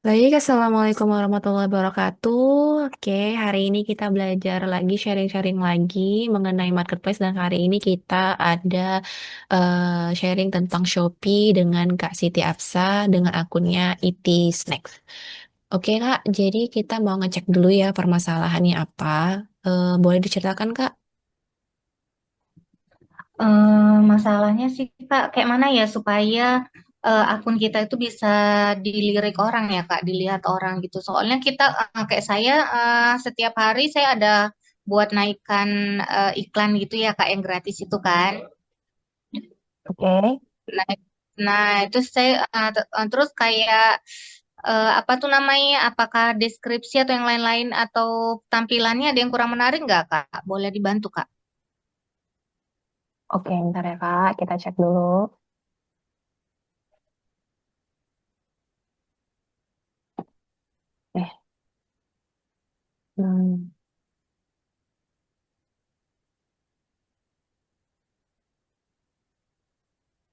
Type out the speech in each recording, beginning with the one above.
Baik, Assalamualaikum warahmatullahi wabarakatuh. Oke, hari ini kita belajar lagi, sharing-sharing lagi mengenai marketplace dan hari ini kita ada sharing tentang Shopee dengan Kak Siti Afsa dengan akunnya IT Snacks. Oke, Kak, jadi kita mau ngecek dulu ya permasalahannya apa. Boleh diceritakan, Kak? Masalahnya sih Kak, kayak mana ya supaya akun kita itu bisa dilirik orang ya Kak, dilihat orang gitu. Soalnya kita kayak saya setiap hari saya ada buat naikkan iklan gitu ya Kak yang gratis itu kan. Oke. Nah, nah itu saya terus kayak apa tuh namanya? Apakah deskripsi atau yang lain-lain atau tampilannya ada yang kurang menarik nggak Kak? Boleh dibantu Kak? Oke, bentar ya, Kak. Kita cek dulu. Eh, hmm.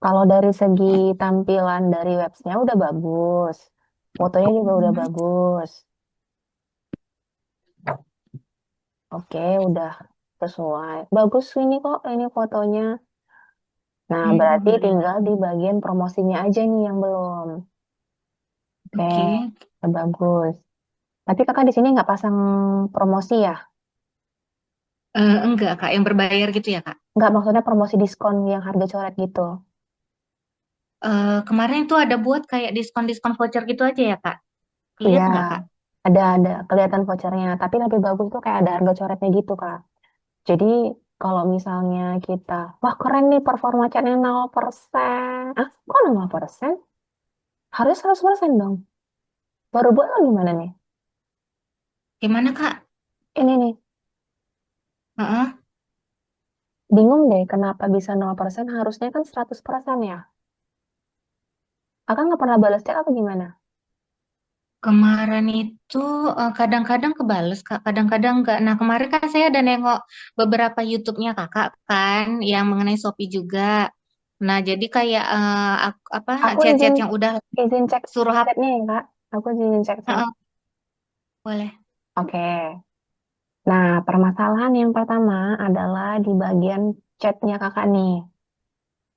Kalau dari segi tampilan dari websnya udah bagus. Fotonya juga udah Hmm. bagus. Oke, udah sesuai. Bagus ini kok, ini fotonya. Nah, berarti tinggal di bagian promosinya aja nih yang belum. Oke, Oke. udah bagus. Tapi kakak di sini nggak pasang promosi ya? Enggak, Kak, yang berbayar gitu ya, Kak. Nggak, maksudnya promosi diskon yang harga coret gitu. Kemarin itu ada buat kayak diskon-diskon voucher gitu aja ya, Kak. Iya, Lihat nggak, Kak? ada kelihatan vouchernya. Tapi lebih bagus tuh kayak ada harga coretnya gitu, Kak. Jadi kalau misalnya kita, wah keren nih performa catnya 0%. Ah, kok 0%? Harus 100% dong. Baru buat lo gimana nih? Gimana, Kak? Ini nih, Heeh. bingung deh kenapa bisa 0%, harusnya kan 100% ya. Kakak nggak pernah balas chat apa gimana? Kemarin itu kadang-kadang kebales, Kak. Kadang-kadang enggak. Nah, kemarin kan saya ada nengok beberapa YouTube-nya Kakak kan, yang mengenai Shopee juga. Nah, jadi kayak apa Aku chat-chat izin yang udah izin cek suruh hapus. chatnya ya kak. Aku izin cek chat. Boleh. Oke. Nah, permasalahan yang pertama adalah di bagian chatnya kakak nih.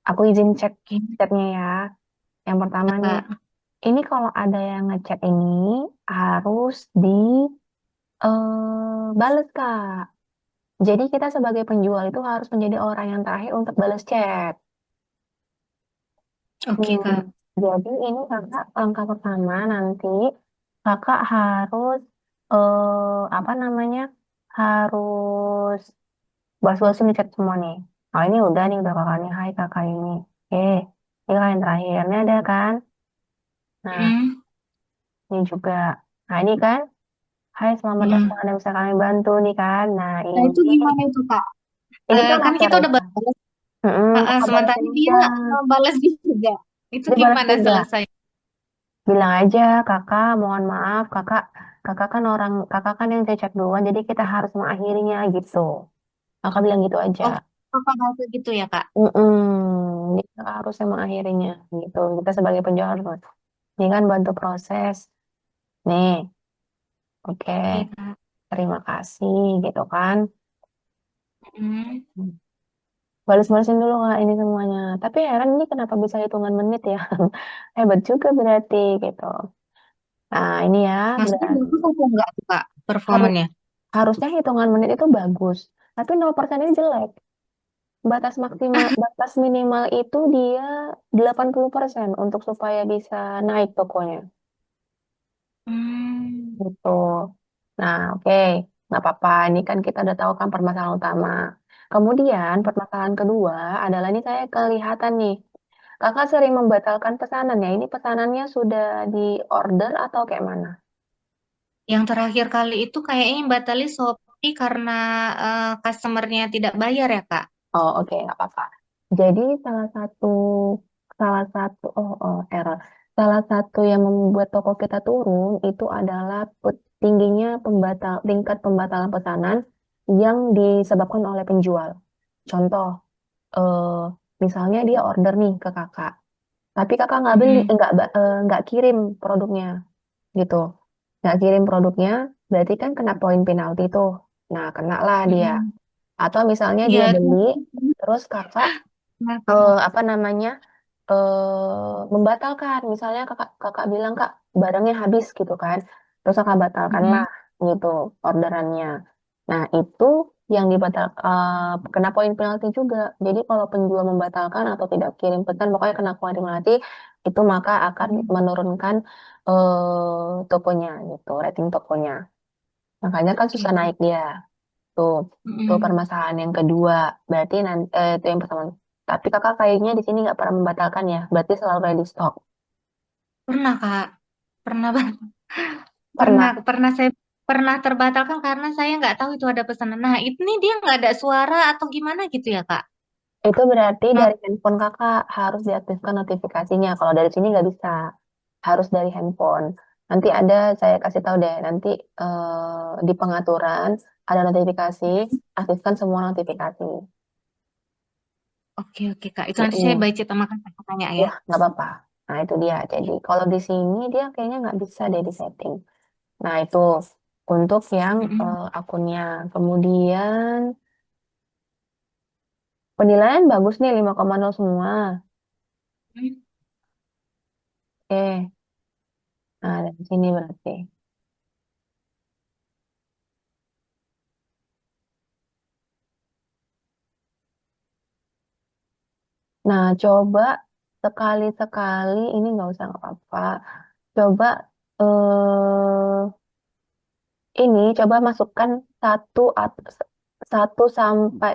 Aku izin cek Oke, chatnya ya. Yang pertama nih, Kak. ini kalau ada yang ngechat ini harus di bales kak. Jadi kita sebagai penjual itu harus menjadi orang yang terakhir untuk balas chat. Oke, Hmm, Kak. jadi ini kakak langkah pertama nanti kakak harus apa namanya harus balas-balasin di chat semua nih. Oh ini udah nih udah kakaknya, hai kakak ini. Oke, ini kakak yang terakhir. Ini ada kan? Nah Mm. ini juga. Nah ini kan, hai selamat Mm. datang ada yang bisa kami bantu nih kan. Nah Nah, itu gimana itu, Kak? ini kan Kan kita udah operator. balas. Kakak Sementara balasin dia aja. balas juga. Itu Dia balas gimana juga. selesai? Bilang aja, kakak, mohon maaf, kakak, kakak kan yang saya chat duluan, jadi kita harus mengakhirinya gitu. Kakak bilang gitu aja. Oh, apa bahasa gitu ya, Kak? Jadi kakak harus yang mengakhirinya gitu. Kita sebagai penjual harus, ini kan bantu proses. Nih, oke, Oke, Kak. terima kasih gitu kan. Hmm. Balas-balasin dulu kak ini semuanya. Tapi heran ini kenapa bisa hitungan menit ya? Hebat juga berarti gitu. Nah ini ya, Maksudnya bagus atau enggak tuh, Kak, harus performanya? harusnya hitungan menit itu bagus. Tapi 0% ini jelek. Batas minimal itu dia 80% untuk supaya bisa naik tokonya. Hmm. Gitu. Nah, oke. Nggak apa-apa. Ini kan kita udah tahu kan permasalahan utama. Kemudian permasalahan kedua adalah ini saya kelihatan nih. Kakak sering membatalkan pesanan ya. Ini pesanannya sudah di order atau kayak mana? Yang terakhir kali itu kayaknya batalin Shopee karena customernya tidak bayar ya, Kak? Oh, oke, nggak apa-apa. Jadi error. Salah satu yang membuat toko kita turun itu adalah tingginya tingkat pembatalan pesanan yang disebabkan oleh penjual. Contoh, eh, misalnya dia order nih ke kakak, tapi kakak nggak beli, Mm-mm. nggak kirim produknya. gitu. Nggak kirim produknya, berarti kan kena poin penalti tuh. Nah, kena lah dia. Mm-mm. Atau misalnya Iya, dia itu. beli, terus kakak apa namanya membatalkan. Misalnya kakak kakak bilang kak barangnya habis gitu kan, terus kakak batalkan lah Mm-mm. gitu orderannya. Nah itu yang kena poin penalti juga. Jadi kalau penjual membatalkan atau tidak kirim pesan, pokoknya kena poin penalti itu maka akan menurunkan tokonya gitu, rating tokonya. Makanya kan susah Gitu. naik dia. Tuh, tuh Mm-mm. permasalahan yang kedua. Berarti nanti itu yang pertama. Tapi kakak kayaknya di sini nggak pernah membatalkan ya. Berarti selalu ready stock. Pernah, Kak. Pernah banget. Pernah, Pernah. saya pernah terbatalkan karena saya nggak tahu itu ada pesanan. Nah, ini dia nggak ada suara atau gimana gitu ya, Kak? Itu berarti dari Not, handphone kakak harus diaktifkan notifikasinya. Kalau dari sini nggak bisa. Harus dari handphone. Nanti ada, saya kasih tahu deh. Nanti di pengaturan ada notifikasi. Aktifkan semua notifikasi. oke, oke, Kak. Itu nanti saya Mm-mm. baca sama kakak tanya ya. Ya, nggak apa-apa. Nah, itu dia. Jadi, kalau di sini dia kayaknya nggak bisa deh di setting. Nah, itu untuk yang Mm-mm. akunnya. Kemudian penilaian bagus nih 5,0 semua. Oke, nah dari sini berarti. Nah, coba sekali-sekali ini nggak usah nggak apa-apa. Coba coba masukkan satu sampai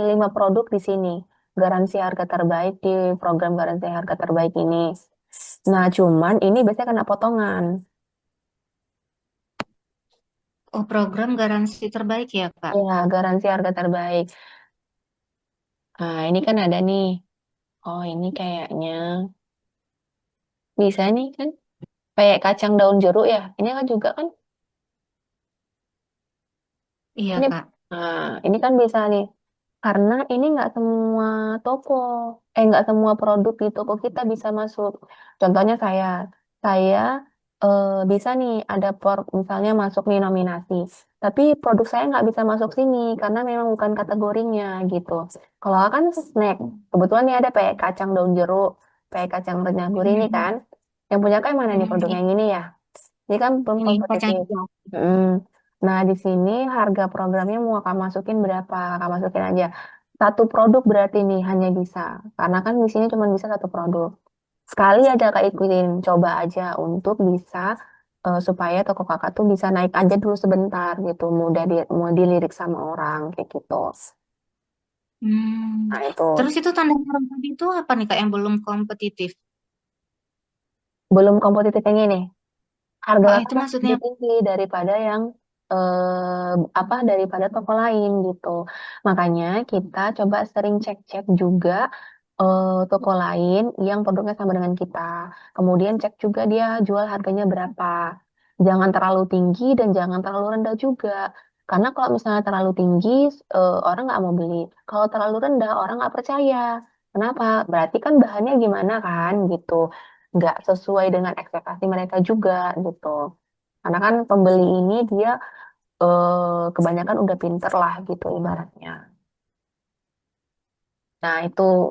5 produk di sini. Garansi harga terbaik di program garansi harga terbaik ini. Nah, cuman ini biasanya kena potongan. Oh, program garansi terbaik ya, Kak? Ya, garansi harga terbaik. Nah, ini kan ada nih. Oh, ini kayaknya bisa nih kan. Kayak kacang daun jeruk ya. Ini kan juga kan. Iya, Ini, Kak. ini kan bisa nih. Karena ini nggak semua toko, nggak semua produk di toko kita bisa masuk. Contohnya saya bisa nih ada misalnya masuk nih nominasi. Tapi produk saya nggak bisa masuk sini karena memang bukan kategorinya gitu. Kalau kan snack, kebetulan nih ada pakai kacang daun jeruk, pakai kacang renyah gurih ini Mm-mm. kan. Yang punya kan mana nih Mm-mm. produknya yang ini ya? Ini kan belum Ini kacang kompetitif. hijau. Mm. Nah, di sini harga programnya mau kakak masukin berapa? Kakak masukin aja. Satu produk berarti nih hanya bisa. Karena kan di sini cuma bisa satu produk. Sekali aja kak ikutin. Coba aja untuk bisa supaya toko kakak tuh bisa naik aja dulu sebentar gitu. Mau dilirik sama orang kayak gitu. Hmm. Nah, itu Terus itu tanda harum tadi itu apa nih, Kak, yang belum kompetitif? belum kompetitif yang ini. Harga Oh, kakak itu masih maksudnya. lebih tinggi daripada yang daripada toko lain gitu. Makanya kita coba sering cek-cek juga toko lain yang produknya sama dengan kita. Kemudian cek juga dia jual harganya berapa. Jangan terlalu tinggi dan jangan terlalu rendah juga. Karena kalau misalnya terlalu tinggi, orang nggak mau beli. Kalau terlalu rendah, orang nggak percaya. Kenapa? Berarti kan bahannya gimana kan gitu. Nggak sesuai dengan ekspektasi mereka juga gitu. Karena kan pembeli ini dia kebanyakan udah pinter lah gitu ibaratnya. Nah,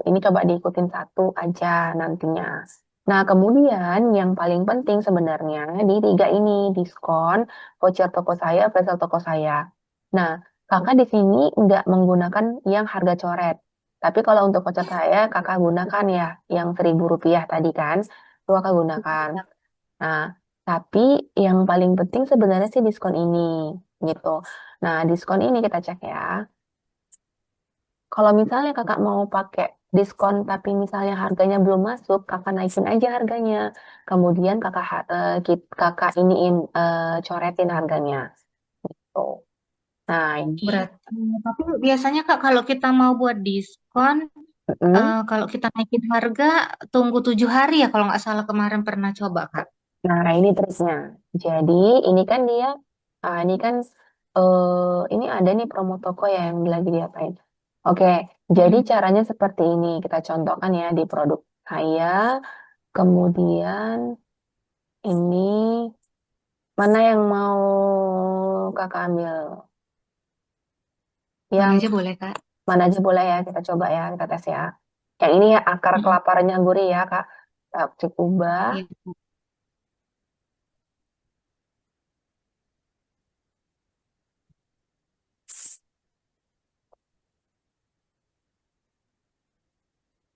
ini coba diikutin satu aja nantinya. Nah, kemudian yang paling penting sebenarnya di tiga ini, diskon, voucher toko saya, flash toko saya. Nah, kakak di sini nggak menggunakan yang harga coret. Tapi kalau untuk voucher saya, kakak gunakan ya, yang Rp1.000 tadi kan, itu kakak gunakan. Nah, tapi yang paling penting sebenarnya sih diskon ini, gitu. Nah, diskon ini kita cek ya. Kalau misalnya kakak mau pakai diskon tapi misalnya harganya belum masuk, kakak naikin aja harganya. Kemudian kakak iniin coretin harganya. Tuh. Nah ini, Berat. Tapi biasanya, Kak, kalau kita mau buat diskon, mm-mm. kalau kita naikin harga, tunggu 7 hari ya kalau nggak salah kemarin pernah coba, Kak. Nah ini triknya. Jadi ini kan dia, ini kan ini ada nih promo toko ya yang lagi diapain. Oke, jadi Mm-mm. caranya seperti ini. Kita contohkan ya di produk saya. Kemudian ini. Mana yang mau kakak ambil? Mana Yang aja boleh, Kak. mana aja boleh ya, kita coba ya, kita tes ya. Yang ini ya akar Mm-mm. kelaparannya gurih ya, Kak. Kita cek ubah. Iya.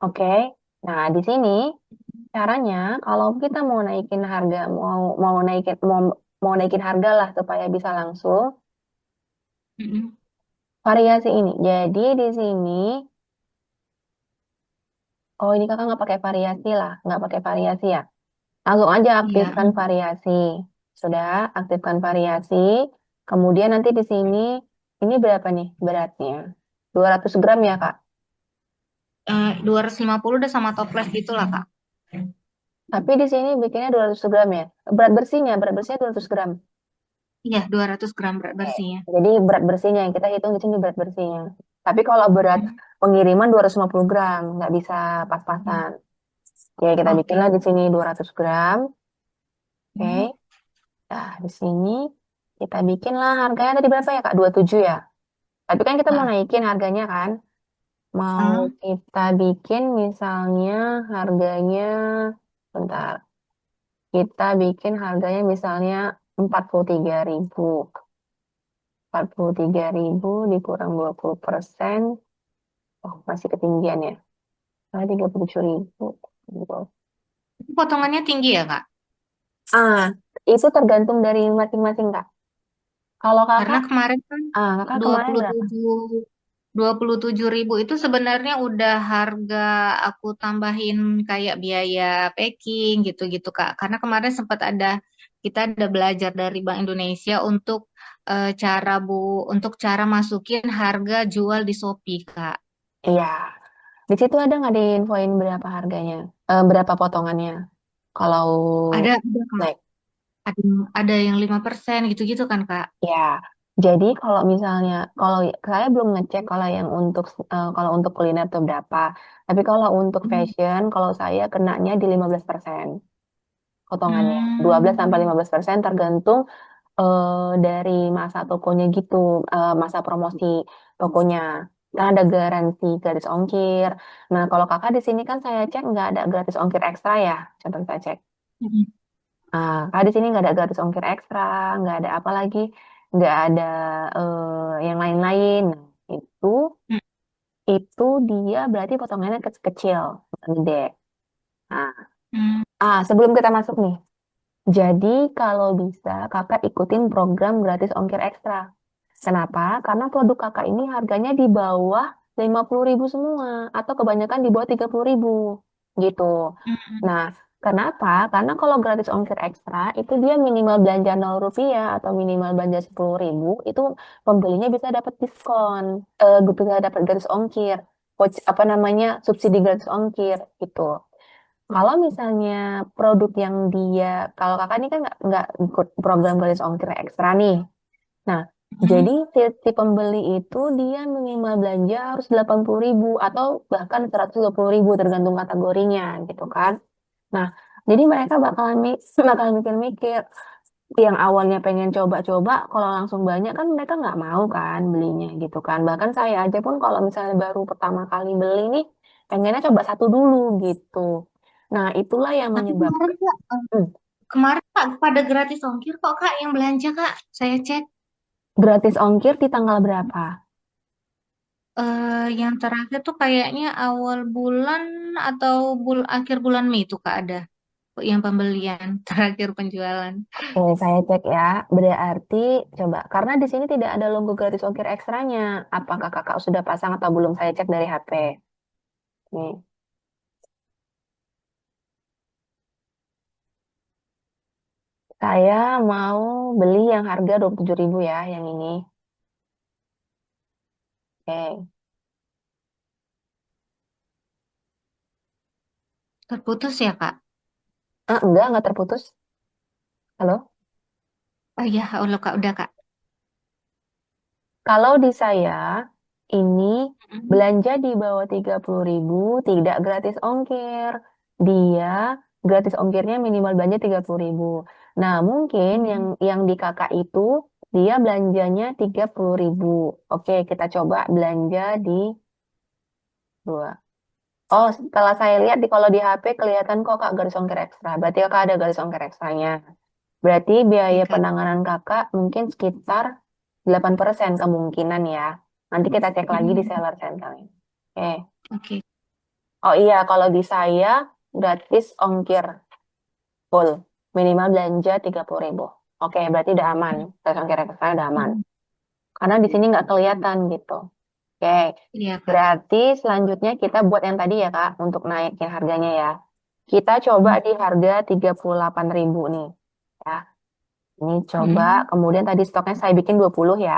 Oke. Nah, di sini caranya kalau kita mau naikin harga, mau naikin harga lah supaya bisa langsung Mm-mm. variasi ini. Jadi di sini, oh ini kakak nggak pakai variasi lah, nggak pakai variasi ya. Langsung aja Iya. aktifkan variasi. Sudah, aktifkan variasi. Kemudian nanti di sini, ini berapa nih beratnya? 200 gram ya, Kak? 250 udah sama toples gitu lah, Kak. Tapi di sini bikinnya 200 gram ya. Berat bersihnya 200 gram. Iya, 200 gram berat Oke. bersihnya. Jadi berat bersihnya yang kita hitung di sini berat bersihnya. Tapi kalau berat Mm. pengiriman 250 gram, nggak bisa pas-pasan. Oke, kita bikinlah Oke. di sini 200 gram. Oke. Mm. Nah, di sini kita bikinlah harganya tadi berapa ya, Kak? 27 ya. Tapi kan kita mau Ah, naikin harganya kan. Mau ah. kita bikin misalnya harganya, bentar. Kita bikin harganya misalnya 43.000. 43.000 dikurang 20%. Oh, masih ketinggian ya. 37.000. Itu potongannya tinggi ya, Kak? Ah, itu tergantung dari masing-masing, Kak. Kalau Karena kakak, kemarin kan kakak dua kemarin puluh berapa? tujuh 27.000 itu sebenarnya udah harga aku tambahin kayak biaya packing gitu-gitu, Kak. Karena kemarin sempat kita ada belajar dari Bank Indonesia untuk cara masukin harga jual di Shopee, Kak. Iya. Di situ ada nggak diinfoin berapa harganya? Berapa potongannya? Kalau Ada Kak. naik. Ada yang 5% gitu-gitu kan, Kak. Ya, jadi kalau misalnya, kalau saya belum ngecek kalau untuk kuliner itu berapa. Tapi kalau untuk Hmm. fashion, kalau saya kenanya di 15% potongannya. 12 sampai 15% Hmm. tergantung dari masa tokonya gitu, masa promosi tokonya. Kan ada garansi gratis ongkir. Nah, kalau kakak di sini kan saya cek nggak ada gratis ongkir ekstra ya. Coba saya cek. Hmm. Kakak di sini nggak ada gratis ongkir ekstra, nggak ada apa lagi, nggak ada yang lain-lain. Nah, itu itu dia berarti potongannya kecil, bukan gede. Nah, Hmm. sebelum kita masuk nih, jadi kalau bisa kakak ikutin program gratis ongkir ekstra. Kenapa? Karena produk kakak ini harganya di bawah 50.000 semua atau kebanyakan di bawah 30.000 gitu. Hmm. Nah, kenapa? Karena kalau gratis ongkir ekstra itu dia minimal belanja 0 rupiah atau minimal belanja 10.000 itu pembelinya bisa dapat diskon, bisa dapat gratis ongkir, apa namanya subsidi gratis ongkir gitu. Kalau misalnya produk yang kalau kakak ini kan nggak ikut program gratis ongkir ekstra nih. Nah, Hmm. jadi si pembeli itu dia minimal belanja harus 80.000 atau bahkan 120.000 tergantung kategorinya gitu kan. Nah, jadi mereka bakal mikir-mikir yang awalnya pengen coba-coba, kalau langsung banyak kan mereka nggak mau kan belinya gitu kan. Bahkan saya aja pun kalau misalnya baru pertama kali beli nih, pengennya coba satu dulu gitu. Nah, itulah yang Tapi kemarin menyebabkan Kak, hmm, kemarin Kak pada gratis ongkir kok Kak yang belanja Kak. Saya cek gratis ongkir di tanggal berapa? yang terakhir tuh kayaknya awal bulan atau akhir bulan Mei itu Kak ada yang pembelian terakhir penjualan. Oke, saya cek ya. Berarti coba karena di sini tidak ada logo gratis ongkir ekstranya. Apakah kakak sudah pasang atau belum? Saya cek dari HP. Nih, saya mau beli yang harga 27.000 ya, yang ini. Oke. Terputus ya Kak? Enggak terputus. Halo? Oh iya, Allah Kak udah Kak. Kalau di saya, ini Mm. belanja di bawah 30.000 tidak gratis ongkir. Dia gratis ongkirnya minimal belanja 30.000. Nah, mungkin yang Hmm, di kakak itu dia belanjanya 30.000. Oke, kita coba belanja di dua. Oh, setelah saya lihat kalau di HP kelihatan kok kak garis ongkir ekstra. Berarti kakak ada garis ongkir ekstranya. Berarti oke biaya Kak. penanganan kakak mungkin sekitar 8% kemungkinan ya. Nanti kita cek lagi di Hmm, seller center. Oke. oke. Oh iya, kalau di saya gratis ongkir full. Minimal belanja 30.000. Oke, berarti udah aman. Garis ongkir ekstra udah aman. Hmm, Karena di sini nggak kelihatan gitu. Oke, iya Kak. berarti selanjutnya kita buat yang tadi ya Kak, untuk naikin harganya ya. Kita coba Hmm, di harga 38.000 nih. Ya, ini coba. hmm, Kemudian tadi stoknya saya bikin 20 ya.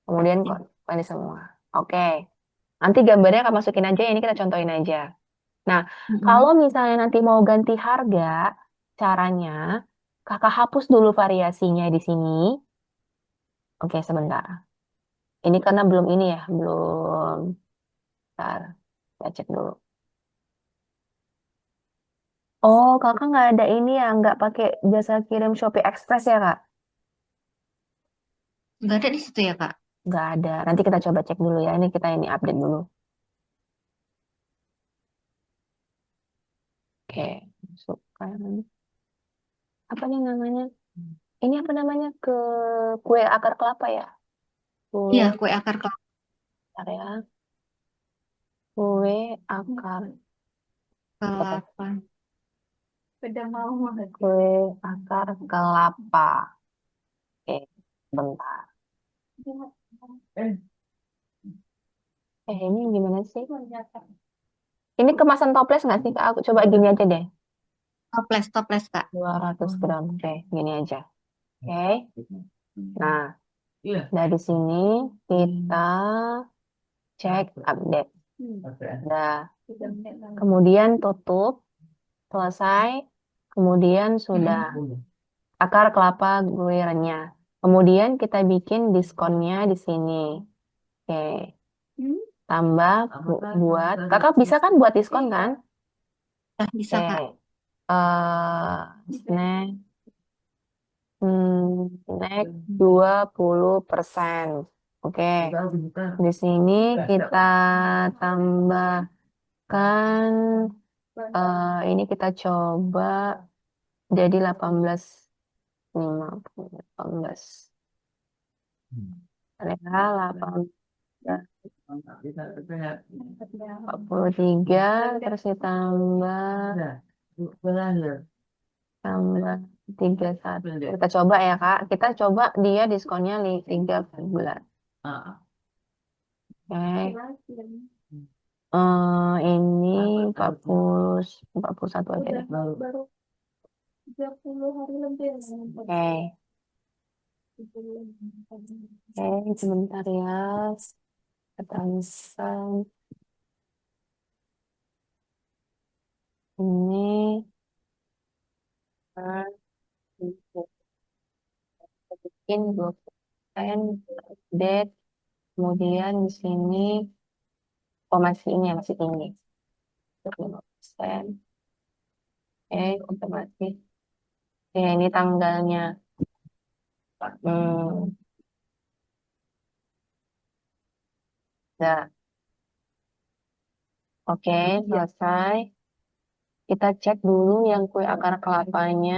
Kemudian kok ini semua. Oke, nanti gambarnya Kak masukin aja, ini kita contohin aja. Nah, hmm. kalau misalnya nanti mau ganti harga, caranya Kakak hapus dulu variasinya di sini. Oke, sebentar. Ini karena belum ini ya, belum. Bentar, saya cek dulu. Oh, kakak nggak ada ini ya, nggak pakai jasa kirim Shopee Express ya, Kak? Nggak ada di situ ya Kak? Nggak ada. Nanti kita coba cek dulu ya. Ini kita ini update dulu. Oke, masukkan. Apa nih namanya? Ini apa namanya? Kue akar kelapa ya? Iya, Kue, kue akar kelapa. bentar ya. Kue akar. Oke. Udah mau banget. Kue akar kelapa. Oke, bentar. Ini gimana sih? Ini kemasan toples nggak sih, Kak? Aku coba gini aja deh. Toples, toples Kak. 200 gram. Oke, gini aja. Oke. Nah, dari sini kita cek update. Nah, kemudian tutup, selesai. Kemudian sudah Hmm, akar kelapa gue renyah. Kemudian kita bikin diskonnya di sini. Oke, tambah buat. Kakak bisa kan buat diskon kan? nah, bisa Kak. Oke. Snack, snack 20%. Oke. Di sini kita tambahkan ini kita coba jadi 18.50. 18. Ya, 43 terus ditambah tambah 31. Kita coba ya, Kak. Kita coba dia diskonnya 13. Oke. Ini 41 aja deh. Oke. Oke, sebentar ya. Ketansan ini kan bikin 20% update. Kemudian di sini masih ini ya, masih tinggi. 5%. Oke, otomatis. Ya, ini tanggalnya. Hmm, ya. Oke, selesai. Kita cek dulu yang kue akar kelapanya.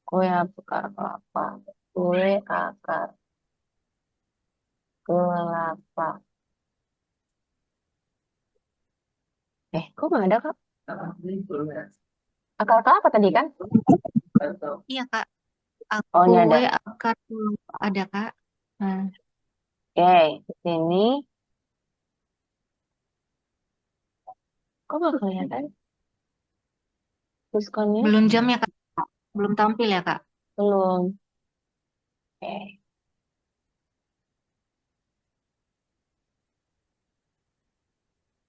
Kue akar kelapa. Kue akar kelapa. Kok nggak ada, Kak? Akar kelapa tadi kan? Iya Kak. Oh, ini Kue ada. akar kelapa ada Kak. Nah, Oke, di sini. Kok nggak kelihatan diskonnya? belum jam ya Kak. Belum tampil ya Kak. Belum. Oke,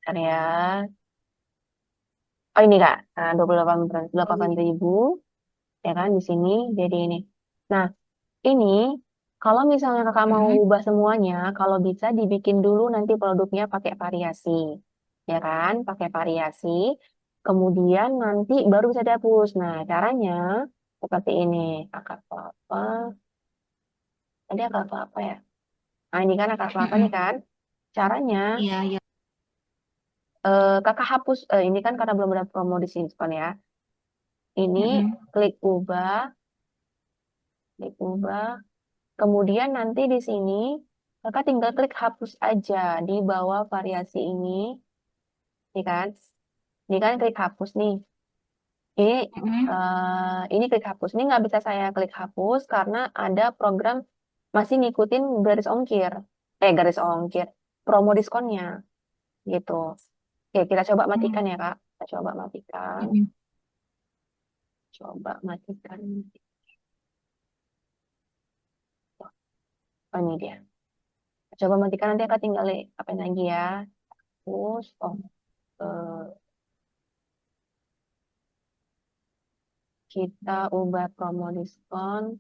bentar ya. Oh, ini Kak. Nah, 28.000 ya kan di sini jadi ini. Nah, ini kalau misalnya kakak mau Hmm, ubah semuanya, kalau bisa dibikin dulu nanti produknya pakai variasi, ya kan? Pakai variasi. Kemudian nanti baru bisa dihapus. Nah, caranya seperti ini. Akar kelapa. Tadi akar kelapa ya? Nah, ini kan akar kelapa nih Mm-mm. kan. Caranya, Iya, iya. kakak hapus. Ini kan karena belum ada promo di sini kan ya. Ini Mm-mm. klik ubah, klik ubah. Kemudian nanti di sini kakak tinggal klik hapus aja di bawah variasi ini, nih kan? Ini kan klik hapus nih. Ini Mm-mm. ini klik hapus. Ini nggak bisa saya klik hapus karena ada program masih ngikutin garis ongkir. Garis ongkir. Promo diskonnya gitu. Oke, kita coba matikan ya, Kak. Kita coba matikan. Mm-mm. Coba matikan. Oh, ini dia. Coba matikan nanti akan tinggal apa lagi ya. Terus, eh, kita ubah promo diskon.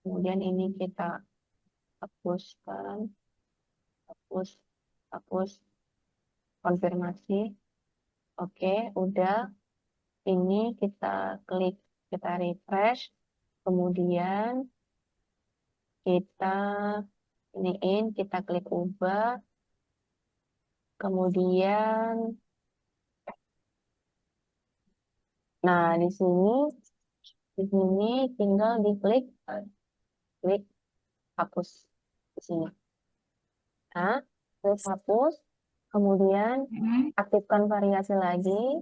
Kemudian ini kita hapuskan. Hapus. Hapus. Konfirmasi. Oke, udah. Ini kita klik, kita refresh. Kemudian kita iniin, kita klik ubah. Kemudian, nah di sini tinggal diklik, klik hapus di sini. Nah, klik hapus. Kemudian Mm-mm. aktifkan variasi lagi,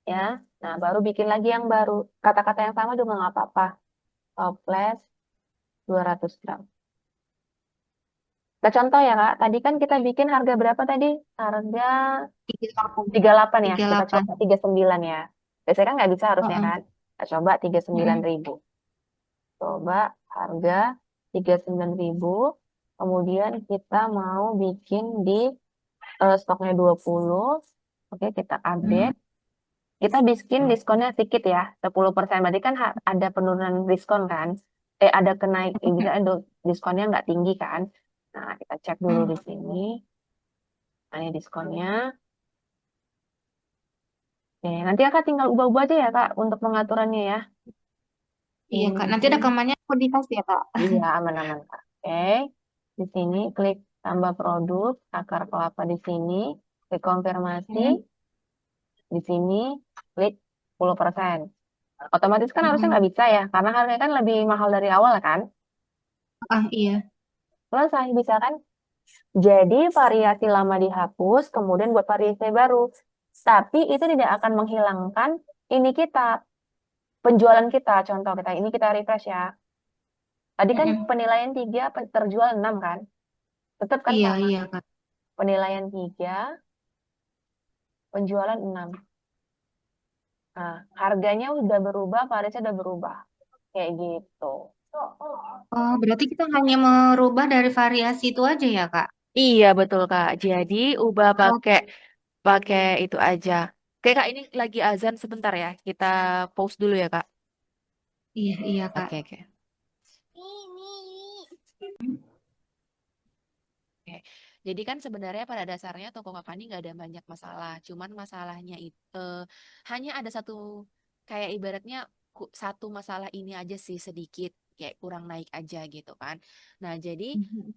ya. Nah, baru bikin lagi yang baru. Kata-kata yang sama juga nggak apa-apa. Toples 200 gram. Kita contoh ya, Kak. Tadi kan kita bikin harga berapa tadi? Harga 38. 38 ya. Kita 38. coba 39 ya. Biasanya kan nggak bisa harusnya Heeh. kan. Kita coba 39.000. Coba harga 39.000. Kemudian kita mau bikin di stoknya 20. Oke, kita Mm-mm. update. Kita bikin diskonnya sedikit ya, 10%. Berarti kan ada penurunan diskon kan? Ada kenaik, bisa ada diskonnya nggak tinggi kan? Nah, kita cek dulu di Mm-mm. sini. Nah, ini diskonnya. Oke, nanti Kakak tinggal ubah-ubah aja ya, Kak, untuk pengaturannya ya. Iya, Kak. Nanti Ini, rekamannya aku di tas ya, Kak. iya, aman-aman, Kak. Oke, di sini klik tambah produk, akar kelapa di sini, klik konfirmasi, Mm-mm. di sini klik 10%. Otomatis kan harusnya Mm-mm. nggak bisa ya, karena harganya kan lebih mahal dari awal kan. Ah, iya. Selesai, bisa kan? Jadi variasi lama dihapus, kemudian buat variasi baru. Tapi itu tidak akan menghilangkan ini kita, penjualan kita. Contoh kita, ini kita refresh ya. Tadi kan Mm-mm. penilaian 3, terjual 6 kan? Tetap kan Iya, sama. iya, Kak. Penilaian 3, penjualan 6. Nah, harganya udah berubah, variasinya udah berubah. Kayak gitu. Oh, berarti kita hanya merubah dari variasi itu aja ya, Kak? Iya betul Kak. Jadi ubah Oh, pakai pakai itu aja. Oke Kak, ini lagi azan sebentar ya. Kita pause dulu ya Kak. iya, iya, Kak. Oke oke. Oke. Jadi kan sebenarnya pada dasarnya toko kakak ini nggak ada banyak masalah. Cuman masalahnya itu hanya ada satu kayak ibaratnya satu masalah ini aja sih sedikit kayak kurang naik aja gitu kan. Nah jadi Mhm.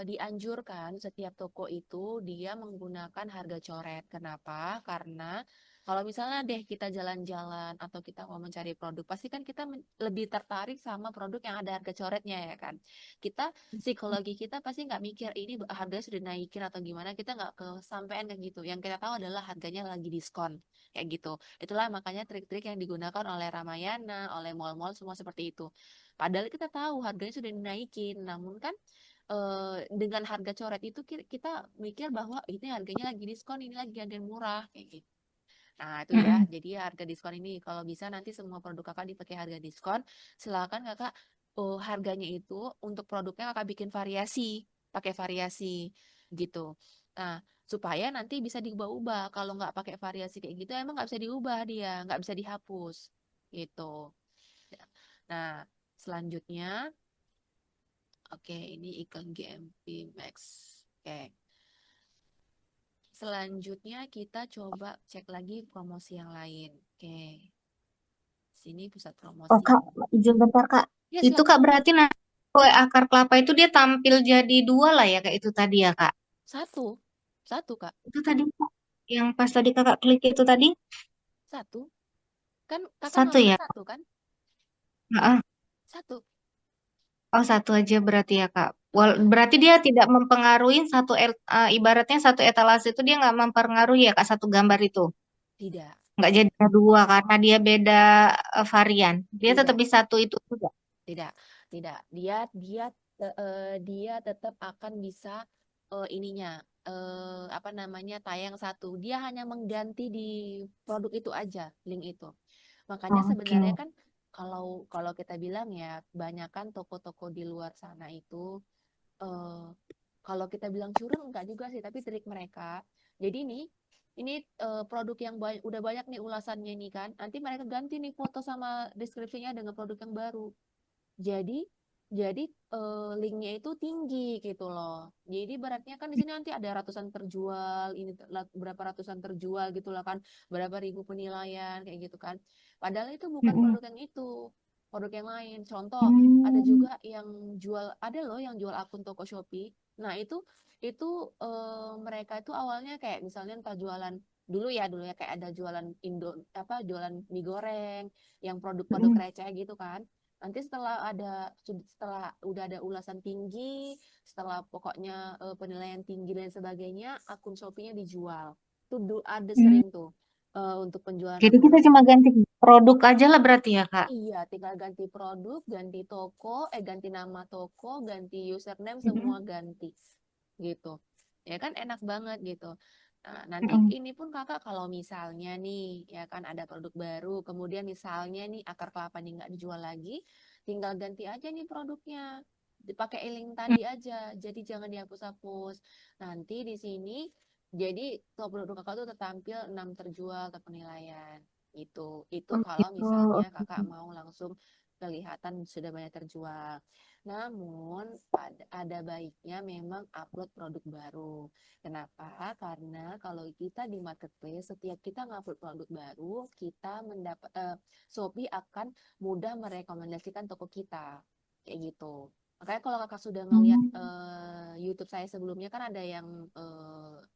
dianjurkan setiap toko itu dia menggunakan harga coret. Kenapa? Karena kalau misalnya deh kita jalan-jalan atau kita mau mencari produk, pasti kan kita lebih tertarik sama produk yang ada harga coretnya ya kan. Kita psikologi kita pasti nggak mikir ini harganya sudah naikin atau gimana, kita nggak kesampaian kayak gitu. Yang kita tahu adalah harganya lagi diskon kayak gitu. Itulah makanya trik-trik yang digunakan oleh Ramayana, oleh mall-mall semua seperti itu. Padahal kita tahu harganya sudah dinaikin, namun kan dengan harga coret itu kita mikir bahwa ini harganya lagi diskon, ini lagi harga murah kayak gitu. Nah, itu ya. Mm-mm. Jadi harga diskon ini kalau bisa nanti semua produk Kakak dipakai harga diskon. Silakan Kakak harganya itu untuk produknya Kakak bikin variasi, pakai variasi gitu. Nah, supaya nanti bisa diubah-ubah. Kalau nggak pakai variasi kayak gitu emang nggak bisa diubah dia, nggak bisa dihapus gitu. Nah, selanjutnya oke, ini iklan GMP Max. Oke. selanjutnya kita coba cek lagi promosi yang lain. Oke, sini pusat Oh promosi. Kak, izin bentar Kak. Ya, Itu silakan. Kak berarti nanti kue akar kelapa itu dia tampil jadi dua lah ya Kak itu tadi ya Kak. Satu, satu Kak, Itu tadi Kak, yang pas tadi Kakak klik itu tadi satu. Kan kakak satu nonton ya? satu kan? Heeh. Satu. Oh satu aja berarti ya Kak. Heeh. Berarti dia tidak mempengaruhi ibaratnya satu etalase itu dia nggak mempengaruhi ya Kak satu gambar itu. Tidak, Nggak jadi dua karena dia beda varian. Dia tetap tidak. di satu itu juga. Tidak, tidak. Dia tetap akan bisa ininya apa namanya tayang satu. Dia hanya mengganti di produk itu aja, link itu. Makanya Oke. sebenarnya kan kalau kalau kita bilang ya, kebanyakan toko-toko di luar sana itu eh, kalau kita bilang curang enggak juga sih, tapi trik mereka. Jadi ini produk yang udah banyak nih ulasannya nih kan. Nanti mereka ganti nih foto sama deskripsinya dengan produk yang baru. Jadi jadi linknya itu tinggi gitu loh. Jadi beratnya kan di sini nanti ada ratusan terjual, ini berapa ratusan terjual gitu lah kan, berapa ribu penilaian kayak gitu kan. Padahal itu bukan Mm-mm. produk yang itu, produk yang lain. Contoh, ada Hmm. juga yang jual, ada loh yang jual akun toko Shopee. Nah itu mereka itu awalnya kayak misalnya entah jualan dulu ya kayak ada jualan jualan mie goreng, yang produk-produk Mm-mm. receh gitu kan. Nanti setelah udah ada ulasan tinggi, setelah pokoknya penilaian tinggi dan sebagainya, akun Shopee-nya dijual. Ada Hmm. sering tuh untuk penjualan Jadi kita akun. cuma ganti produk aja lah berarti ya Kak. Iya, tinggal ganti produk, ganti toko, ganti nama toko, ganti username, semua Mm-mm. ganti gitu. Ya kan enak banget gitu. Nah, nanti Mm-mm. ini pun kakak kalau misalnya nih, ya kan ada produk baru, kemudian misalnya nih akar kelapa nih nggak dijual lagi, tinggal ganti aja nih produknya, dipakai link tadi aja, jadi jangan dihapus-hapus. Nanti di sini, jadi kalau produk kakak tuh tertampil 6 terjual terpenilaian. Itu Oh kalau gitu. misalnya kakak Oke. mau langsung kelihatan sudah banyak terjual. Namun ada baiknya memang upload produk baru. Kenapa? Karena kalau kita di marketplace, setiap kita ngupload produk baru, kita Shopee akan mudah merekomendasikan toko kita. Kayak gitu. Makanya kalau kakak sudah ngelihat Hmm. YouTube saya sebelumnya kan ada yang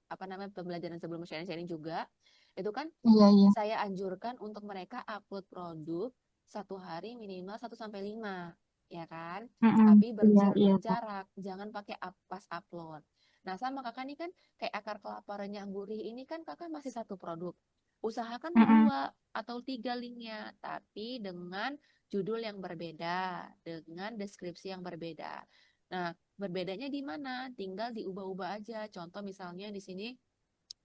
apa namanya pembelajaran sebelum sharing-sharing juga. Itu kan Iya, iya. saya anjurkan untuk mereka upload produk satu hari minimal 1 sampai 5, ya kan? Mm-mm. Tapi Iya, iya Kak. berjarak, jangan pakai pas upload. Nah, sama kakak ini kan kayak akar kelapa renyah gurih ini kan kakak masih satu produk. Usahakan Mm-mm. 2 atau 3 linknya, tapi dengan judul yang berbeda, dengan deskripsi yang berbeda. Nah, berbedanya di mana? Tinggal diubah-ubah aja. Contoh misalnya di sini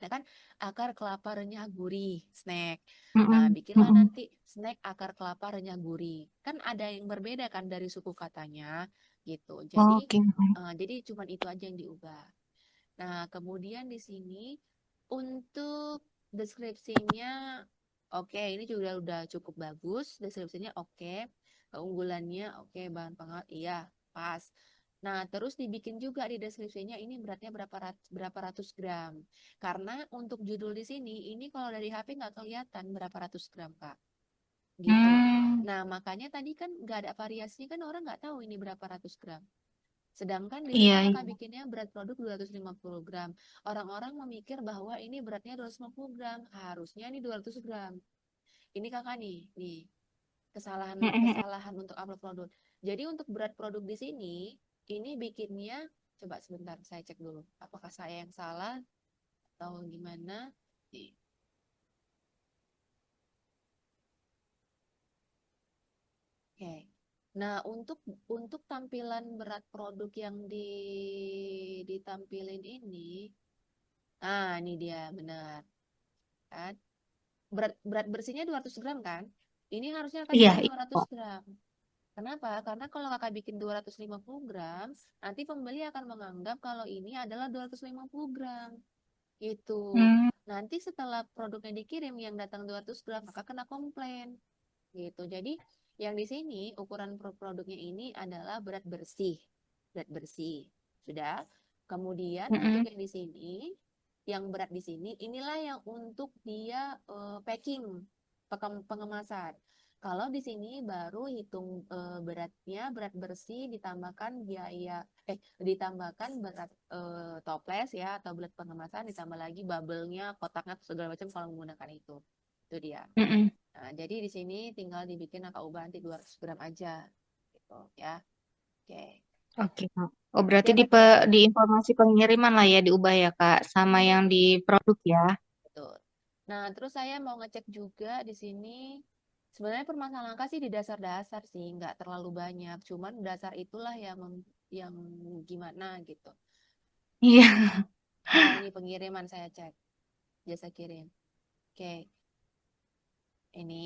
ya kan akar kelapa renyah gurih snack. Nah, Mm-mm. bikinlah Mm-mm. nanti snack akar kelapa renyah gurih. Kan ada yang berbeda kan dari suku katanya gitu. Oke. Jadi cuman itu aja yang diubah. Nah, kemudian di sini untuk deskripsinya oke, ini juga udah cukup bagus. Deskripsinya oke, keunggulannya oke, bahan pengawet iya, pas. Nah, terus dibikin juga di deskripsinya ini beratnya berapa ratus gram. Karena untuk judul di sini, ini kalau dari HP nggak kelihatan berapa ratus gram, Kak. Gitu. Hmm. Nah, makanya tadi kan nggak ada variasinya, kan orang nggak tahu ini berapa ratus gram. Sedangkan di sini Iya, kakak iya. bikinnya berat produk 250 gram. Orang-orang memikir bahwa ini beratnya 250 gram. Harusnya ini 200 gram. Ini kakak nih kesalahan Mm-mm. kesalahan untuk upload produk. Jadi untuk berat produk di sini, ini bikinnya coba sebentar saya cek dulu. Apakah saya yang salah atau gimana? Nih, oke. Nah, untuk tampilan berat produk yang ditampilin ini, ini dia benar. Kan? Berat bersihnya 200 gram kan? Ini harusnya kakak Iya, bikin iya. 200 gram. Kenapa? Karena kalau kakak bikin 250 gram, nanti pembeli akan menganggap kalau ini adalah 250 gram. Gitu. Hmm. Nanti setelah produknya dikirim yang datang 200 gram, kakak kena komplain. Gitu. Jadi yang di sini ukuran produknya ini adalah berat bersih. Berat bersih. Sudah. Kemudian untuk Mm-mm. yang di sini yang berat di sini, inilah yang untuk dia packing, pengemasan. Kalau di sini baru hitung beratnya, berat bersih ditambahkan biaya, ditambahkan berat toples ya atau berat pengemasan, ditambah lagi bubble-nya, kotaknya segala macam kalau menggunakan itu. Itu dia. Mm-mm. Nah, jadi di sini tinggal dibikin angka ubah nanti 200 gram aja gitu ya. Oke. Oke, Kak. Oh, berarti Siap Ate? di informasi pengiriman lah ya diubah ya, Kak, sama yang di produk ya. Betul. Nah, terus saya mau ngecek juga di sini. Sebenarnya permasalahan angka sih di dasar-dasar sih, nggak terlalu banyak. Cuman dasar itulah yang gimana gitu. Iya. Nah, ini pengiriman saya cek, jasa kirim. Oke, ini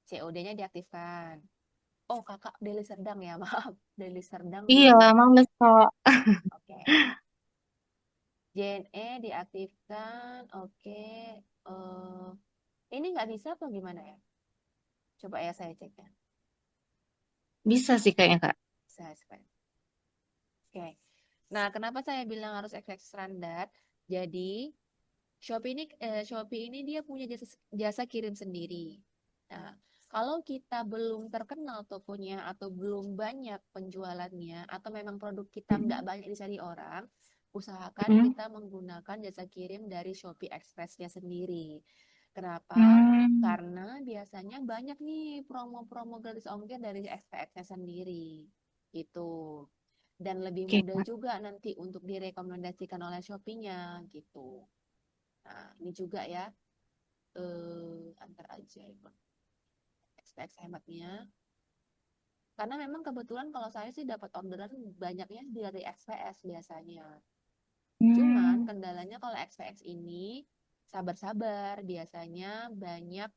COD-nya diaktifkan. Oh, kakak Deli Serdang ya, maaf. Deli Serdang Iya, belum. males, Kak. Oke. JNE diaktifkan. Oke. Eh, ini nggak bisa apa gimana ya? Coba ya saya cek ya. Bisa sih kayaknya, Kak. Bisa, bisa. Oke. Nah, kenapa saya bilang harus XX standar? Jadi, Shopee ini dia punya jasa kirim sendiri. Nah, kalau kita belum terkenal tokonya atau belum banyak penjualannya atau memang produk kita nggak Mm-mm. banyak dicari orang, usahakan Mm-mm. kita menggunakan jasa kirim dari Shopee Express-nya sendiri. Kenapa? Hmm. Karena biasanya banyak nih promo-promo gratis ongkir dari SPX-nya sendiri. Gitu. Dan lebih Oke, mudah Kak. juga nanti untuk direkomendasikan oleh Shopee-nya gitu. Nah, ini juga ya, antar aja ya, XPX hematnya. Karena memang kebetulan kalau saya sih dapat orderan banyaknya dari XPS biasanya. Cuman Hmm. kendalanya kalau XPX ini sabar-sabar, biasanya banyak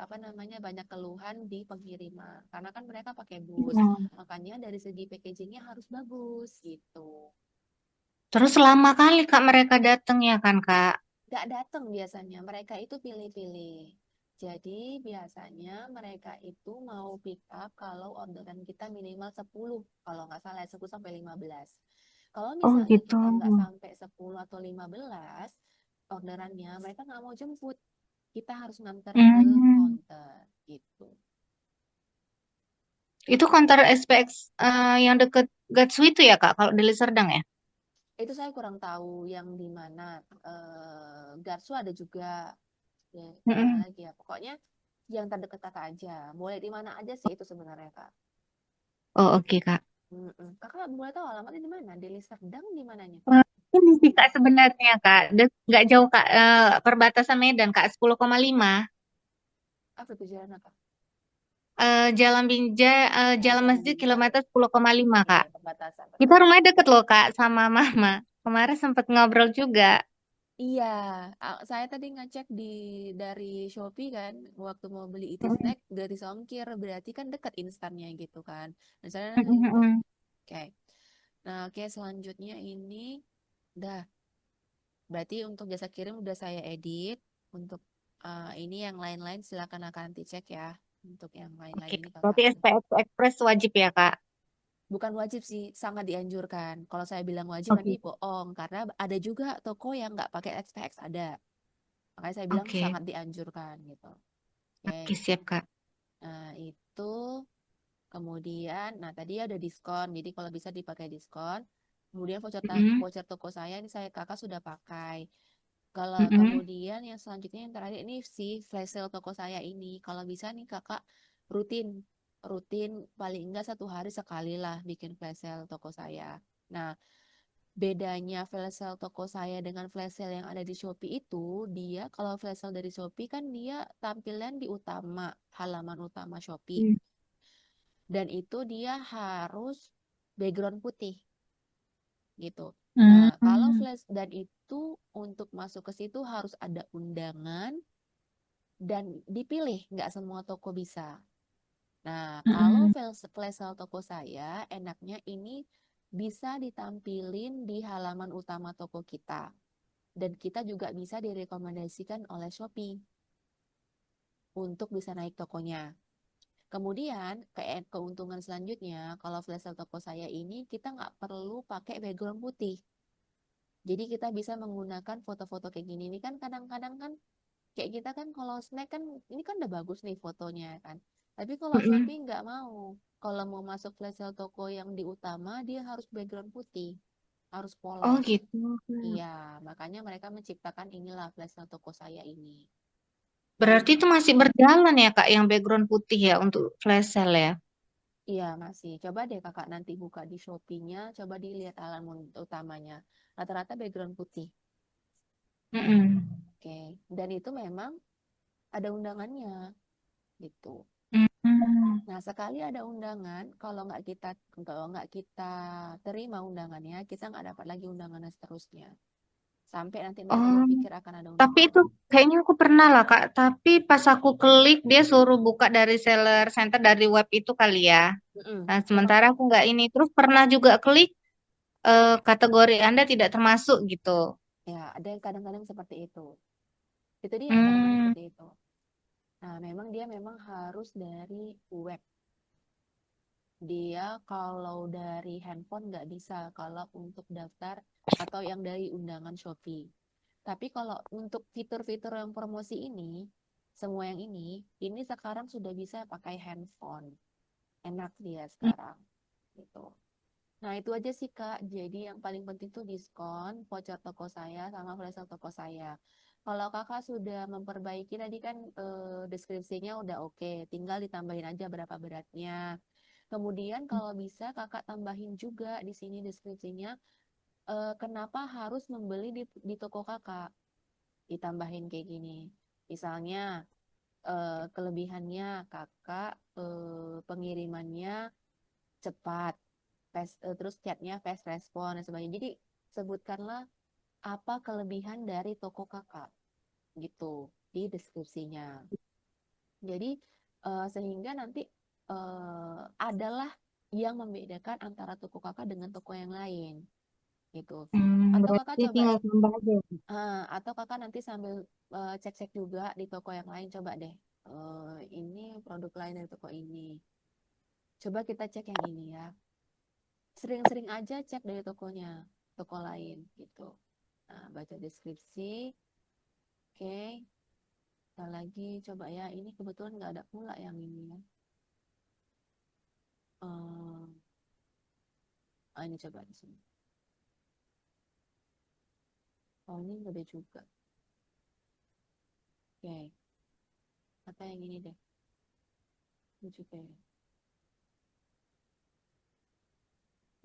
apa namanya banyak keluhan di pengiriman. Karena kan mereka pakai bus, Hmm. makanya dari segi packagingnya harus bagus gitu. Terus lama kali, Kak, mereka datang ya kan, Kak? Nggak datang biasanya, mereka itu pilih-pilih. Jadi biasanya mereka itu mau pick up kalau orderan kita minimal 10, kalau nggak salah 10 sampai 15. Kalau Oh, misalnya gitu. kita nggak sampai 10 atau 15 orderannya, mereka nggak mau jemput. Kita harus nganter ke Hmm. counter gitu. Itu kantor SPX yang deket Gatsu itu ya, Kak, kalau di Serdang ya? Itu saya kurang tahu yang di mana. Garsu ada juga. Ya, di mana Mm-mm. lagi ya? Pokoknya yang terdekat kakak aja. Boleh di mana aja sih itu sebenarnya kak. Oh, oke, Kak. Mm-mm. Kakak boleh tahu alamatnya di mana? Deli Serdang di mananya? Eh, ini sih, Kak, sebenarnya, Kak. Nggak jauh, Kak, perbatasan Medan, Kak, 10,5. Apa itu jalan kak? Jalan Binjai, Oh, Jalan Jalan Masjid Binjai. kilometer 10,5 Oke, Kak. perbatasan, Kita perbatasan. rumahnya deket loh, Kak, sama Mama. Kemarin sempet ngobrol juga. Iya, saya tadi ngecek dari Shopee kan, waktu mau beli IT Mm-mm. snack dari Songkir, berarti kan dekat instannya gitu kan. Dan saya itu, Mm-mm. oke. Nah, oke selanjutnya ini, dah, berarti untuk jasa kirim udah saya edit. Untuk ini yang lain-lain silakan akan nanti cek ya. Untuk yang lain-lain Oke, ini kakak. berarti SPX Express wajib ya, Kak? Bukan wajib sih, sangat dianjurkan. Kalau saya bilang wajib nanti Oke, bohong, karena ada juga toko yang nggak pakai SPX ada. Makanya saya bilang oke, sangat dianjurkan gitu. Oke, oke, siap, Kak. nah itu kemudian, nah tadi ada diskon, jadi kalau bisa dipakai diskon. Kemudian Mm-mm. voucher toko saya ini saya kakak sudah pakai. Kalau Mm-mm. kemudian yang selanjutnya yang terakhir ini sih flash sale toko saya ini. Kalau bisa nih kakak rutin, rutin paling enggak 1 hari sekali lah bikin flash sale toko saya. Nah, bedanya flash sale toko saya dengan flash sale yang ada di Shopee itu, dia kalau flash sale dari Shopee kan dia tampilan di utama, halaman utama Shopee. Mm. Dan itu dia harus background putih gitu. Nah, kalau Mm. flash dan itu untuk masuk ke situ harus ada undangan dan dipilih, nggak semua toko bisa. Nah, kalau Mm-mm. flash sale toko saya, enaknya ini bisa ditampilin di halaman utama toko kita. Dan kita juga bisa direkomendasikan oleh Shopee untuk bisa naik tokonya. Kemudian, keuntungan selanjutnya, kalau flash sale toko saya ini, kita nggak perlu pakai background putih. Jadi kita bisa menggunakan foto-foto kayak gini. Ini kan kadang-kadang kan kayak kita kan kalau snack kan ini kan udah bagus nih fotonya kan. Tapi kalau Mm-mm. Shopee nggak mau. Kalau mau masuk flash sale toko yang di utama dia harus background putih, harus Oh polos. gitu. Iya, makanya mereka menciptakan inilah flash sale toko saya ini. Berarti itu masih berjalan ya Kak yang background putih ya untuk flash sale ya? Iya masih. Coba deh kakak nanti buka di Shopee-nya, coba dilihat halaman utamanya. Rata-rata background putih. Mm-mm. Oke. Dan itu memang ada undangannya gitu. Mm-mm. Nah, sekali ada undangan, kalau nggak kita terima undangannya, kita nggak dapat lagi undangannya seterusnya. Sampai nanti mereka Oh, berpikir akan ada tapi undangan. itu kayaknya aku pernah lah Kak. Tapi pas aku klik dia suruh buka dari seller center dari web itu kali ya. Mm-mm. Nah, Memang sementara aku nggak ini. Terus pernah juga klik kategori Anda tidak termasuk gitu. ya ada yang kadang-kadang seperti itu. Itu dia kadang-kadang Hmm. seperti itu. Nah, memang dia memang harus dari web. Dia kalau dari handphone nggak bisa kalau untuk daftar atau yang dari undangan Shopee. Tapi kalau untuk fitur-fitur yang promosi ini, semua yang ini sekarang sudah bisa pakai handphone. Enak dia sekarang gitu. Nah, itu aja sih Kak. Jadi yang paling penting tuh diskon, voucher toko saya sama flash sale toko saya. Kalau Kakak sudah memperbaiki tadi kan deskripsinya udah oke, tinggal ditambahin aja berapa beratnya. Kemudian kalau bisa Kakak tambahin juga di sini deskripsinya kenapa harus membeli di toko Kakak. Ditambahin kayak gini. Misalnya kelebihannya Kakak pengirimannya cepat, terus chatnya fast respon dan sebagainya. Jadi sebutkanlah apa kelebihan dari toko kakak gitu di deskripsinya. Jadi sehingga nanti adalah yang membedakan antara toko kakak dengan toko yang lain gitu. Atau kakak Berarti coba, tinggal tambah aja. atau kakak nanti sambil cek-cek juga di toko yang lain coba deh. Ini produk lain dari toko ini. Coba kita cek yang ini ya. Sering-sering aja cek dari tokonya, toko lain gitu. Nah, baca deskripsi, oke. Kita lagi coba ya, ini kebetulan nggak ada pula yang ini ya. Ini coba di sini. Oh, ini nggak ada juga. Oke, kata yang ini deh. Ini juga ya.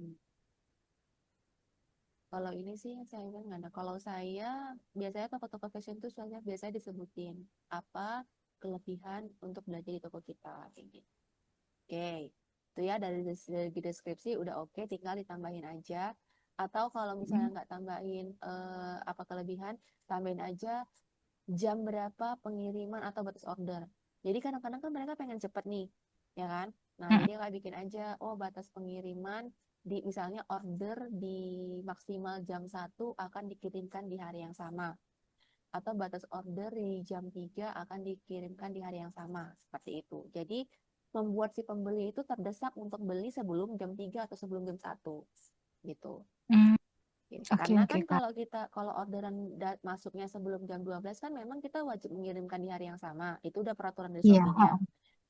Hmm. Kalau ini sih saya kan nggak ada. Kalau saya biasanya toko-toko fashion tuh soalnya biasanya disebutin apa kelebihan untuk belanja di toko kita kayak gitu. Oke, itu ya dari segi deskripsi udah oke, tinggal ditambahin aja. Atau kalau misalnya nggak tambahin apa kelebihan, tambahin aja jam berapa pengiriman atau batas order. Jadi kadang-kadang kan mereka pengen cepet nih, ya kan? Nah, Mm. jadi nggak bikin aja, oh batas pengiriman di misalnya order di maksimal jam 1 akan dikirimkan di hari yang sama. Atau batas order di jam 3 akan dikirimkan di hari yang sama. Seperti itu. Jadi membuat si pembeli itu terdesak untuk beli sebelum jam 3 atau sebelum jam 1. Gitu. Hmm. Oke, Karena oke, kan Kak. kalau orderan masuknya sebelum jam 12 kan memang kita wajib mengirimkan di hari yang sama. Itu udah peraturan dari Iya, Shopee-nya. heeh.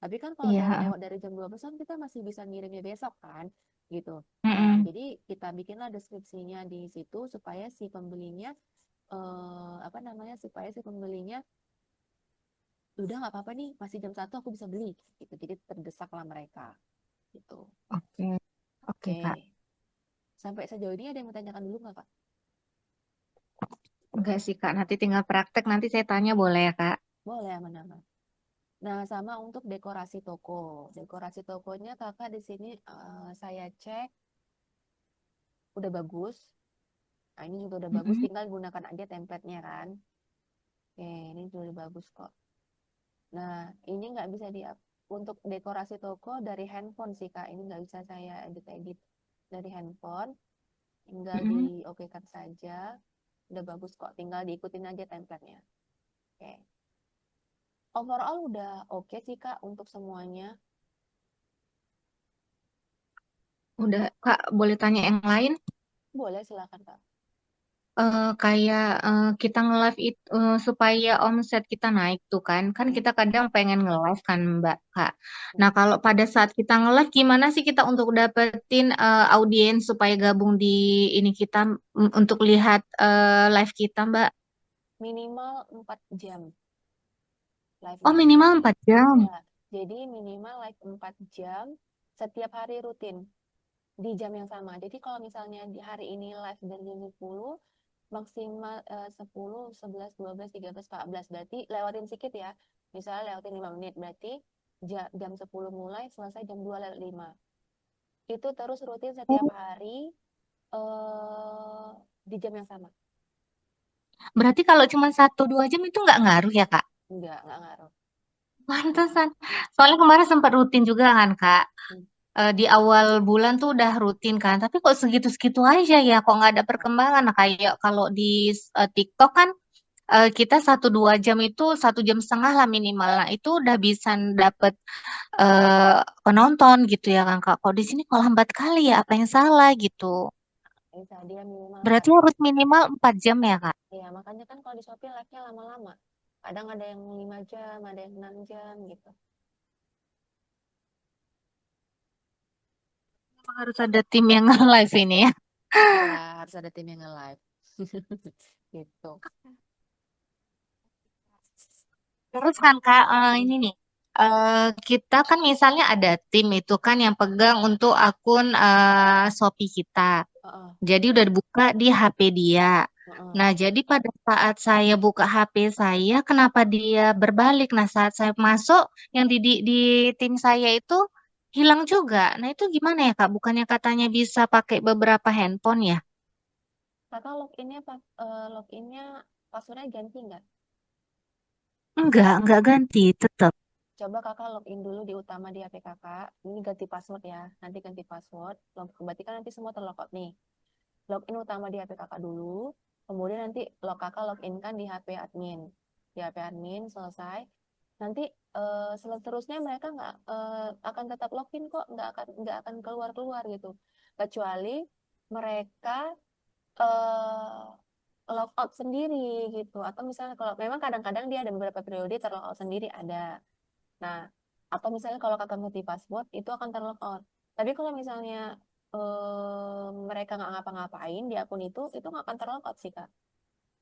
Tapi kan kalau Iya, dari heeh. lewat dari jam 12 kan kita masih bisa ngirimnya besok kan, gitu. Nah, Mm-mm. jadi kita bikinlah deskripsinya di situ supaya si pembelinya apa namanya supaya si pembelinya udah nggak apa-apa nih masih jam 1 aku bisa beli gitu. Jadi terdesaklah mereka gitu. Oke, oke, Kak. Oke. Sampai sejauh ini ada yang mau tanyakan dulu nggak Kak? Enggak sih, Kak. Nanti tinggal praktek. Nanti saya tanya boleh ya, Kak? Boleh aman-aman. Nah, sama untuk dekorasi toko. Dekorasi tokonya kakak di sini saya cek udah bagus. Nah, ini juga udah bagus, Mm-mm. tinggal gunakan aja template-nya kan. Oke, ini udah bagus kok. Nah, ini nggak bisa di untuk dekorasi toko dari handphone sih Kak. Ini nggak bisa saya edit-edit dari handphone. Tinggal Mm-mm. diokekan saja. Udah bagus kok, tinggal diikutin aja template-nya. Oke. Overall udah oke sih Kak untuk semuanya. Udah, Kak. Boleh tanya yang lain? Boleh silakan Kak. kayak kita nge-live itu supaya omset kita naik tuh kan. Kan kita kadang pengen nge-live kan Mbak Kak. Nah, kalau pada saat kita nge-live gimana sih kita untuk dapetin audiens supaya gabung di ini kita untuk lihat live kita Mbak? Minimal 4 jam Oh, live-nya. minimal 4 jam. Ya, jadi minimal live 4 jam setiap hari rutin di jam yang sama. Jadi kalau misalnya di hari ini live dari jam 10, maksimal 10, 11, 12, 13, 14. Berarti lewatin sedikit ya. Misalnya lewatin 5 menit. Berarti jam 10 mulai, selesai jam 2 lewat 5. Itu terus rutin setiap Oh, hari di jam yang sama. berarti kalau cuma 1 2 jam itu nggak ngaruh ya Kak? Enggak ngaruh. Pantesan. Soalnya kemarin sempat rutin juga kan Kak. Hmm. Di awal bulan tuh udah rutin kan, tapi kok segitu-segitu aja ya, kok nggak ada perkembangan. Nah, kayak kalau di TikTok kan kita 1 2 jam itu 1 jam setengah lah minimal. Nah itu udah bisa dapet eh, penonton gitu ya kan Kak. Kok di sini kok lambat kali ya, apa yang salah gitu? Bisa dia minimal 4 Berarti harus minimal 4 jam ya Kak? ya, makanya kan kalau di Shopee live-nya lama-lama. Kadang ada yang 5 jam, ada yang 6 jam gitu. Memang harus ada tim yang live ini ya. Ya, harus ada tim yang nge-live. Gitu. Terus kan Kak, ini nih, kita kan misalnya ada tim itu kan yang pegang untuk akun Shopee kita. Heeh, Jadi udah dibuka di HP dia. heeh. Nah, jadi pada saat saya buka HP saya, kenapa dia berbalik? Nah, saat saya masuk, yang di tim saya itu hilang juga. Nah, itu gimana ya Kak? Bukannya katanya bisa pakai beberapa handphone ya? Kakak loginnya passwordnya ganti nggak? Enggak ganti, tetap. Coba kakak login dulu di utama di HP kakak. Ini ganti password ya. Nanti ganti password. Berarti kan nanti semua terlogout nih. Login utama di HP kakak dulu. Kemudian nanti kakak login kan di HP admin. Di HP admin selesai. Nanti seterusnya mereka nggak akan tetap login kok. Nggak akan keluar-keluar gitu. Kecuali mereka eh logout sendiri gitu. Atau misalnya kalau memang kadang-kadang dia ada beberapa periode terlogout sendiri ada. Nah, atau misalnya kalau kakak ngerti password itu akan terlogout. Tapi kalau misalnya mereka nggak ngapa-ngapain di akun itu nggak akan terlogout sih Kak.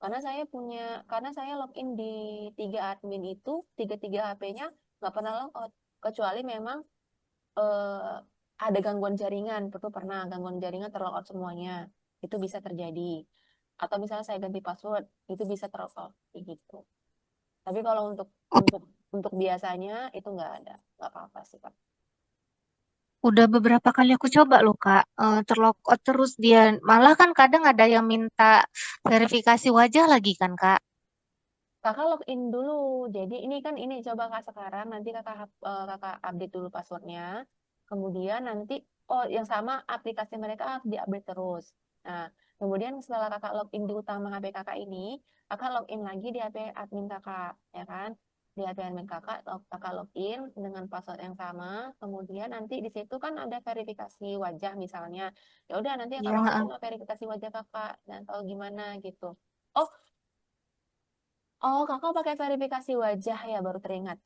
Karena saya login di tiga admin itu, tiga HP-nya nggak pernah logout. Kecuali memang eh, ada gangguan jaringan, itu pernah gangguan jaringan terlogout semuanya. Itu bisa terjadi. Atau misalnya saya ganti password, itu bisa terlogout kayak gitu. Tapi kalau Oh, untuk biasanya itu nggak apa-apa sih Kak. udah beberapa kali aku coba loh Kak, terlogout terus dia. Malah kan kadang ada yang minta verifikasi wajah lagi kan Kak. Kakak login dulu. Jadi ini coba Kak sekarang nanti kakak update dulu passwordnya. Kemudian nanti oh yang sama aplikasi mereka harus diupdate terus. Nah, kemudian setelah kakak login di utama HP kakak ini, kakak login lagi di HP admin kakak, ya kan? Di HP admin kakak login dengan password yang sama. Kemudian nanti di situ kan ada verifikasi wajah misalnya. Ya udah nanti kakak masukin Iya, verifikasi wajah kakak dan tahu gimana gitu. Oh, Oh, kakak pakai verifikasi wajah ya, baru teringat.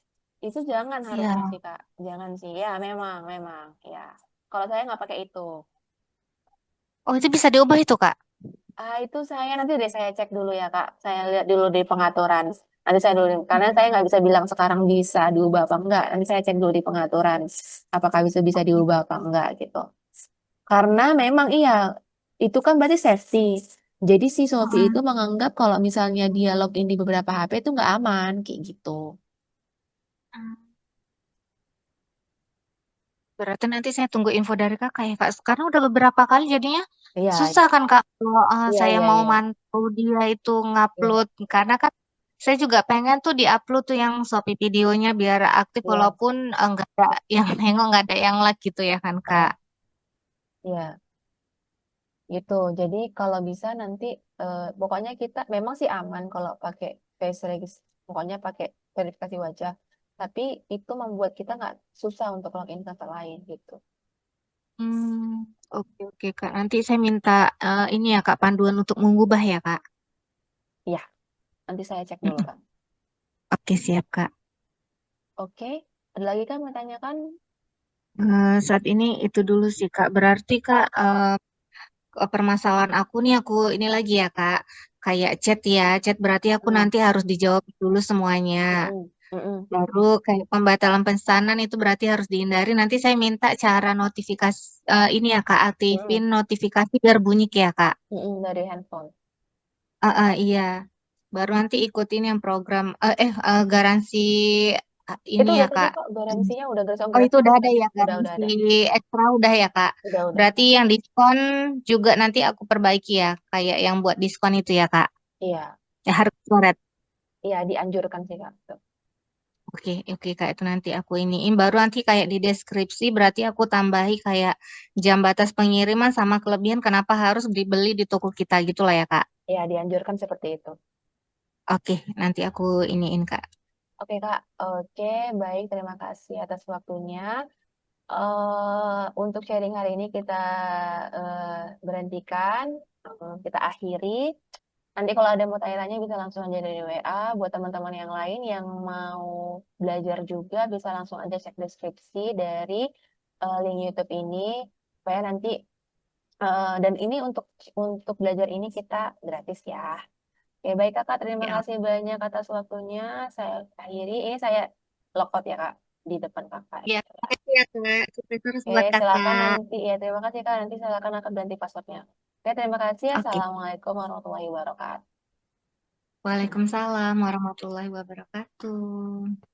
Itu jangan harusnya iya. sih, Kak. Jangan sih. Ya, memang. Ya. Kalau saya nggak pakai itu. Oh, itu bisa diubah itu Kak. Itu saya nanti deh saya cek dulu ya, Kak. Saya lihat dulu di pengaturan. Nanti saya dulu, karena saya nggak bisa bilang sekarang bisa diubah apa enggak. Nanti saya cek dulu di pengaturan. Apakah bisa bisa Oke. diubah apa enggak gitu. Karena memang iya, itu kan berarti safety. Jadi si Shopee itu Mm-mm. menganggap kalau misalnya dia login di beberapa HP itu nggak aman, kayak gitu. Berarti nanti saya tunggu info dari kakak ya kak. Sekarang udah beberapa kali jadinya Iya, susah kan kak kalau iya, saya iya, mau iya. mantau dia itu Iya, ngupload. Karena kan saya juga pengen tuh diupload tuh yang Shopee videonya biar aktif iya, walaupun nggak ada yang nengok, nggak ada yang like gitu ya kan kak. heeh, iya, gitu. Jadi kalau bisa nanti pokoknya kita memang sih aman kalau pakai face regis, pokoknya pakai verifikasi wajah. Tapi itu membuat kita nggak susah untuk login ke tempat lain gitu. Hmm, oke oke Kak. Nanti saya minta ini ya Kak panduan untuk mengubah ya Kak. Iya, nanti saya cek dulu, Mm-mm. Kak. Oke siap Kak. Oke, ada lagi kan mau tanyakan? Saat ini itu dulu sih Kak. Berarti Kak permasalahan aku nih aku ini lagi ya Kak. Kayak chat ya, chat berarti aku Hmm, nanti harus dijawab dulu semuanya. mm-mm, mm-mm, Baru kayak pembatalan pesanan itu berarti harus dihindari. Nanti saya minta cara notifikasi ini ya Kak, aktifin mm-mm, notifikasi biar bunyi ya Kak. mm-mm, dari handphone. Iya. Baru nanti ikutin yang program garansi Itu ini ya udah tadi Kak. kok garansinya udah gratis, oh Oh itu gratis udah ada udah, ya udah garansi ada, ekstra udah ya Kak. udah. Berarti yang diskon juga nanti aku perbaiki ya, kayak yang buat diskon itu ya Kak. Iya, Ya harus coret. iya dianjurkan sih Kak. Tuh. Oke, oke Kak itu nanti aku iniin. Baru nanti kayak di deskripsi berarti aku tambahi kayak jam batas pengiriman sama kelebihan kenapa harus dibeli di toko kita gitu lah ya Kak. Iya dianjurkan seperti itu. Oke, nanti aku iniin Kak. Oke Kak, oke baik terima kasih atas waktunya. Untuk sharing hari ini kita berhentikan, kita akhiri. Nanti kalau ada mau tanya-tanya bisa langsung aja dari WA. Buat teman-teman yang lain yang mau belajar juga bisa langsung aja cek deskripsi dari link YouTube ini supaya nanti dan ini untuk belajar ini kita gratis ya. Oke, baik Kakak, terima Ya, kasih banyak atas waktunya. Saya akhiri. Ini saya lockout ya Kak di depan Kakak. ya, makasih ya Kak. Sukses terus Oke, buat silakan Kakak. nanti ya. Terima kasih Kak. Nanti silakan akan ganti passwordnya. Oke, terima kasih. Oke. Assalamualaikum warahmatullahi wabarakatuh. Waalaikumsalam warahmatullahi wabarakatuh.